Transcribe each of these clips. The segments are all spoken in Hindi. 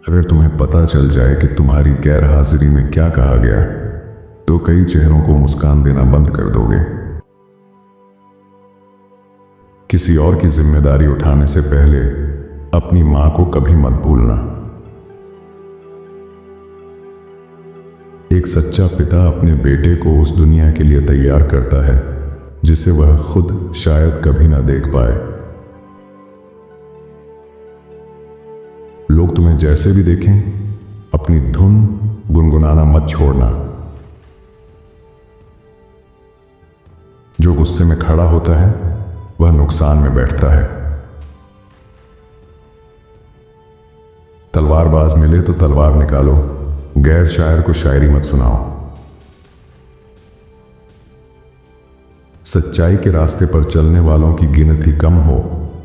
अगर तुम्हें पता चल जाए कि तुम्हारी गैर हाजिरी में क्या कहा गया, तो कई चेहरों को मुस्कान देना बंद कर दोगे। किसी और की जिम्मेदारी उठाने से पहले अपनी मां को कभी मत भूलना। एक सच्चा पिता अपने बेटे को उस दुनिया के लिए तैयार करता है जिसे वह खुद शायद कभी ना देख पाए। लोग तुम्हें जैसे भी देखें, अपनी धुन गुनगुनाना मत छोड़ना। जो गुस्से में खड़ा होता है वह नुकसान में बैठता है। तलवारबाज मिले तो तलवार निकालो, गैर शायर को शायरी मत सुनाओ। सच्चाई के रास्ते पर चलने वालों की गिनती कम हो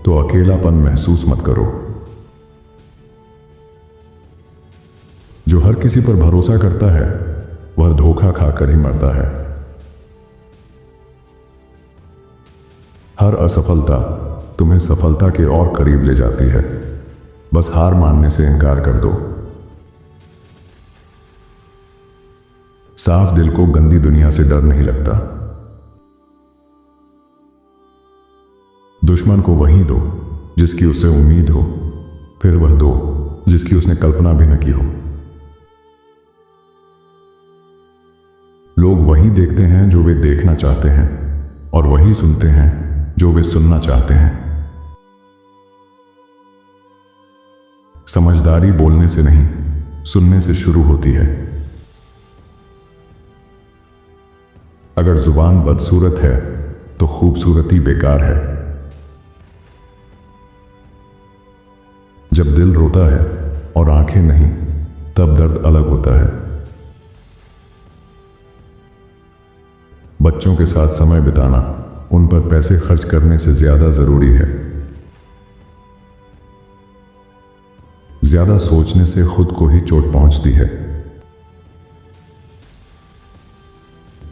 तो अकेलापन महसूस मत करो। जो हर किसी पर भरोसा करता है वह धोखा खाकर ही मरता है। हर असफलता तुम्हें सफलता के और करीब ले जाती है। बस हार मानने से इनकार कर दो। साफ दिल को गंदी दुनिया से डर नहीं लगता। दुश्मन को वही दो जिसकी उसे उम्मीद हो, फिर वह दो जिसकी उसने कल्पना भी न की हो। लोग वही देखते हैं जो वे देखना चाहते हैं, और वही सुनते हैं जो वे सुनना चाहते हैं। समझदारी बोलने से नहीं, सुनने से शुरू होती है। अगर जुबान बदसूरत है तो खूबसूरती बेकार है। जब दिल रोता है और आंखें नहीं, तब दर्द अलग होता है। बच्चों के साथ समय बिताना उन पर पैसे खर्च करने से ज्यादा जरूरी है। ज्यादा सोचने से खुद को ही चोट पहुंचती है।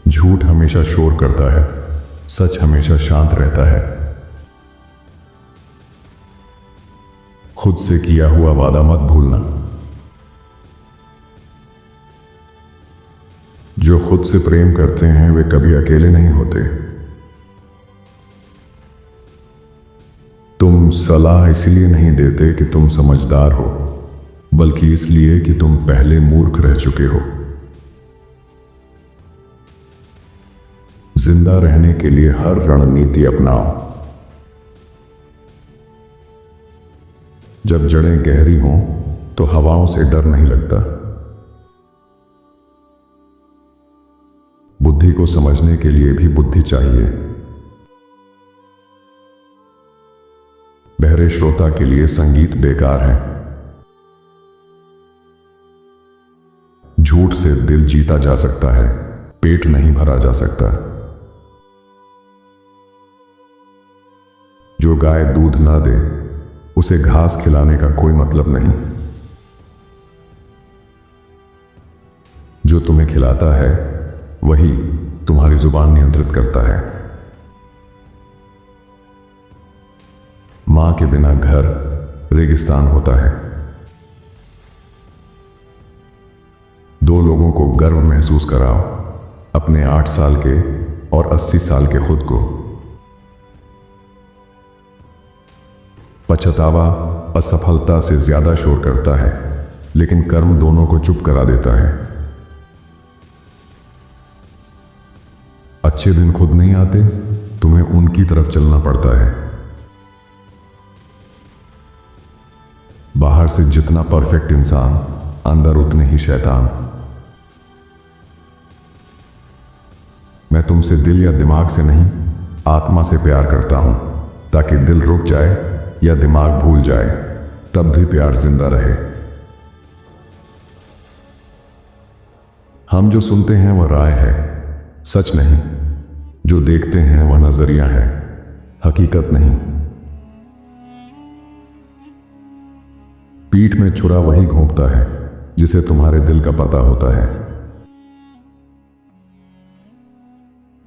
झूठ हमेशा शोर करता है, सच हमेशा शांत रहता है। खुद से किया हुआ वादा मत भूलना। जो खुद से प्रेम करते हैं वे कभी अकेले नहीं होते। तुम सलाह इसलिए नहीं देते कि तुम समझदार हो, बल्कि इसलिए कि तुम पहले मूर्ख रह चुके हो। जिंदा रहने के लिए हर रणनीति अपनाओ। जब जड़ें गहरी हों तो हवाओं से डर नहीं लगता। बुद्धि को समझने के लिए भी बुद्धि चाहिए। बहरे श्रोता के लिए संगीत बेकार है। झूठ से दिल जीता जा सकता है, पेट नहीं भरा जा सकता। जो गाय दूध ना दे उसे घास खिलाने का कोई मतलब नहीं। जो तुम्हें खिलाता है वही तुम्हारी जुबान नियंत्रित करता है। मां के बिना घर रेगिस्तान होता है। दो लोगों को गर्व महसूस कराओ, अपने 8 साल के और 80 साल के खुद को। पछतावा असफलता से ज्यादा शोर करता है, लेकिन कर्म दोनों को चुप करा देता है। अच्छे दिन खुद नहीं आते, तुम्हें उनकी तरफ चलना पड़ता है। बाहर से जितना परफेक्ट इंसान, अंदर उतने ही शैतान। मैं तुमसे दिल या दिमाग से नहीं, आत्मा से प्यार करता हूं, ताकि दिल रुक जाए या दिमाग भूल जाए, तब भी प्यार जिंदा रहे। हम जो सुनते हैं वह राय है, सच नहीं। जो देखते हैं वह नजरिया है, हकीकत नहीं। पीठ में छुरा वही घोंपता है जिसे तुम्हारे दिल का पता होता है।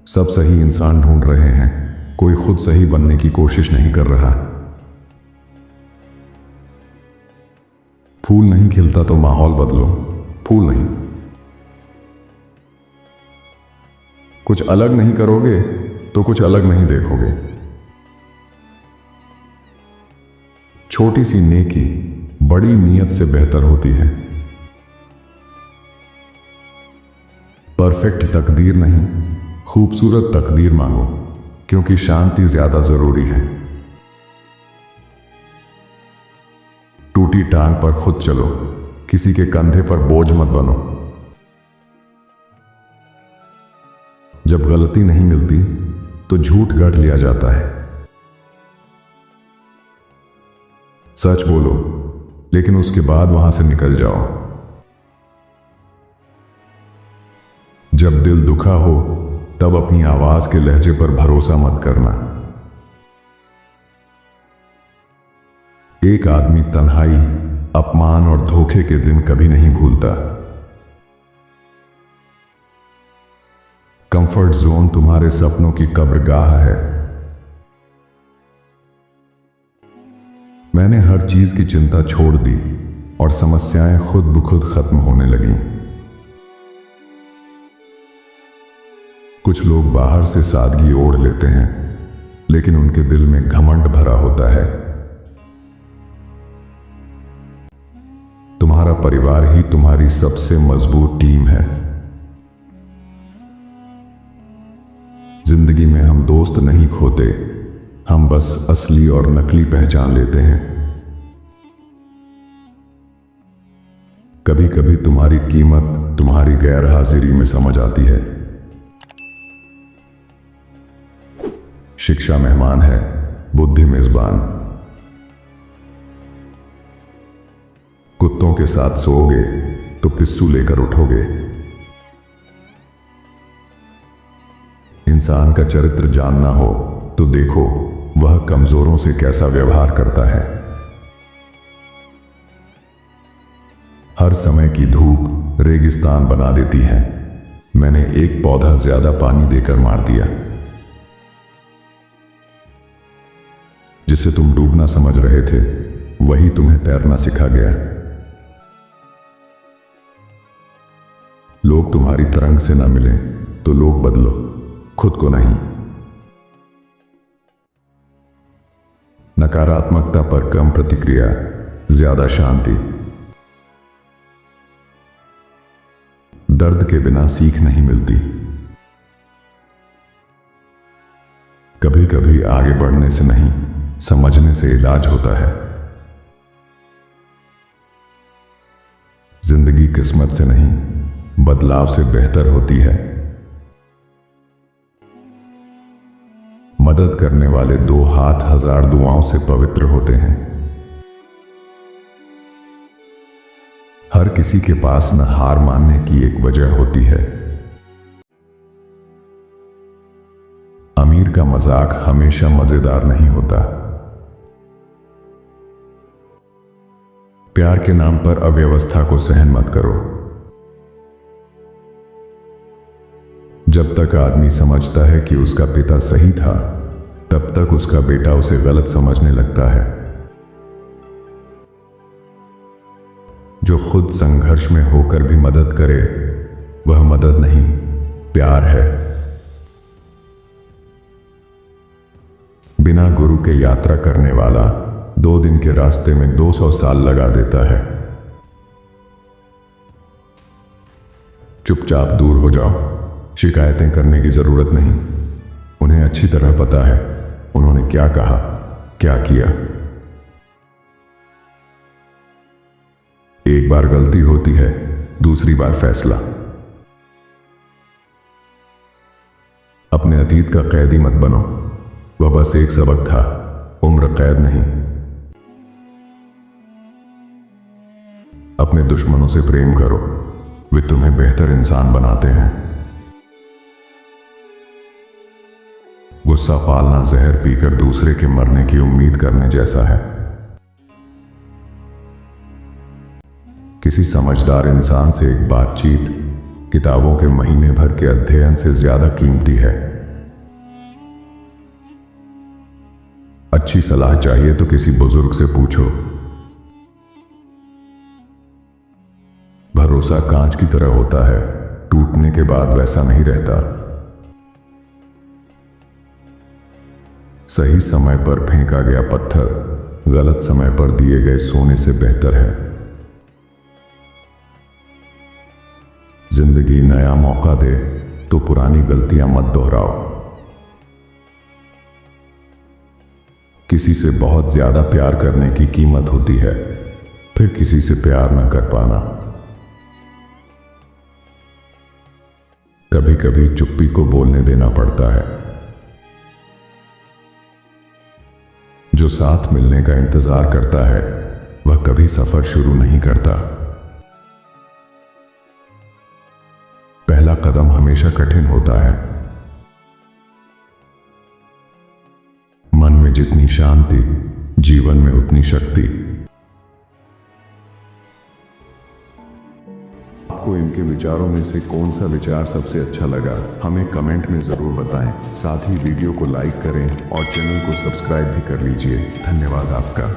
सब सही इंसान ढूंढ रहे हैं, कोई खुद सही बनने की कोशिश नहीं कर रहा। फूल नहीं खिलता तो माहौल बदलो, फूल नहीं। कुछ अलग नहीं करोगे तो कुछ अलग नहीं देखोगे। छोटी सी नेकी बड़ी नीयत से बेहतर होती है। परफेक्ट तकदीर नहीं, खूबसूरत तकदीर मांगो, क्योंकि शांति ज्यादा जरूरी है। टूटी टांग पर खुद चलो, किसी के कंधे पर बोझ मत बनो। जब गलती नहीं मिलती तो झूठ गढ़ लिया जाता है। सच बोलो, लेकिन उसके बाद वहां से निकल जाओ। जब दिल दुखा हो तब अपनी आवाज के लहजे पर भरोसा मत करना। एक आदमी तन्हाई, अपमान और धोखे के दिन कभी नहीं भूलता। कंफर्ट जोन तुम्हारे सपनों की कब्रगाह है। मैंने हर चीज की चिंता छोड़ दी और समस्याएं खुद ब खुद खत्म होने लगी। कुछ लोग बाहर से सादगी ओढ़ लेते हैं, लेकिन उनके दिल में घमंड भरा होता है। तुम्हारा परिवार ही तुम्हारी सबसे मजबूत टीम है। जिंदगी में हम दोस्त नहीं खोते, हम बस असली और नकली पहचान लेते हैं। कभी कभी तुम्हारी कीमत तुम्हारी गैर हाजिरी में समझ आती है। शिक्षा मेहमान है, बुद्धि मेजबान। कुत्तों के साथ सोओगे तो पिस्सू लेकर उठोगे। इंसान का चरित्र जानना हो तो देखो वह कमजोरों से कैसा व्यवहार करता है। हर समय की धूप रेगिस्तान बना देती है। मैंने एक पौधा ज्यादा पानी देकर मार दिया। जिसे तुम डूबना समझ रहे थे वही तुम्हें तैरना सिखा गया। लोग तुम्हारी तरंग से ना मिले तो लोग बदलो, खुद को नहीं। नकारात्मकता पर कम प्रतिक्रिया, ज्यादा शांति। दर्द के बिना सीख नहीं मिलती। कभी कभी आगे बढ़ने से नहीं, समझने से इलाज होता है। जिंदगी किस्मत से नहीं, बदलाव से बेहतर होती है। मदद करने वाले दो हाथ हजार दुआओं से पवित्र होते हैं। हर किसी के पास न हार मानने की एक वजह होती है। अमीर का मजाक हमेशा मजेदार नहीं होता। प्यार के नाम पर अव्यवस्था को सहन मत करो। जब तक आदमी समझता है कि उसका पिता सही था, तब तक उसका बेटा उसे गलत समझने लगता है। जो खुद संघर्ष में होकर भी मदद करे, वह मदद नहीं, प्यार है। बिना गुरु के यात्रा करने वाला 2 दिन के रास्ते में 200 साल लगा देता है। चुपचाप दूर हो जाओ, शिकायतें करने की जरूरत नहीं। उन्हें अच्छी तरह पता है उन्होंने क्या कहा, क्या किया। एक बार गलती होती है, दूसरी बार फैसला। अपने अतीत का कैदी मत बनो, वह बस एक सबक था, उम्र कैद नहीं। अपने दुश्मनों से प्रेम करो, वे तुम्हें बेहतर इंसान बनाते हैं। गुस्सा पालना जहर पीकर दूसरे के मरने की उम्मीद करने जैसा है। किसी समझदार इंसान से एक बातचीत किताबों के महीने भर के अध्ययन से ज्यादा कीमती है। अच्छी सलाह चाहिए तो किसी बुजुर्ग से पूछो। भरोसा कांच की तरह होता है, टूटने के बाद वैसा नहीं रहता। सही समय पर फेंका गया पत्थर गलत समय पर दिए गए सोने से बेहतर है। जिंदगी नया मौका दे तो पुरानी गलतियां मत दोहराओ। किसी से बहुत ज्यादा प्यार करने की कीमत होती है, फिर किसी से प्यार न कर पाना। कभी कभी चुप्पी को बोलने देना पड़ता है। जो साथ मिलने का इंतजार करता है वह कभी सफर शुरू नहीं करता। पहला कदम हमेशा कठिन होता है। मन में जितनी शांति, जीवन में उतनी शक्ति। आपको इनके विचारों में से कौन सा विचार सबसे अच्छा लगा, हमें कमेंट में जरूर बताएं। साथ ही वीडियो को लाइक करें और चैनल को सब्सक्राइब भी कर लीजिए। धन्यवाद आपका।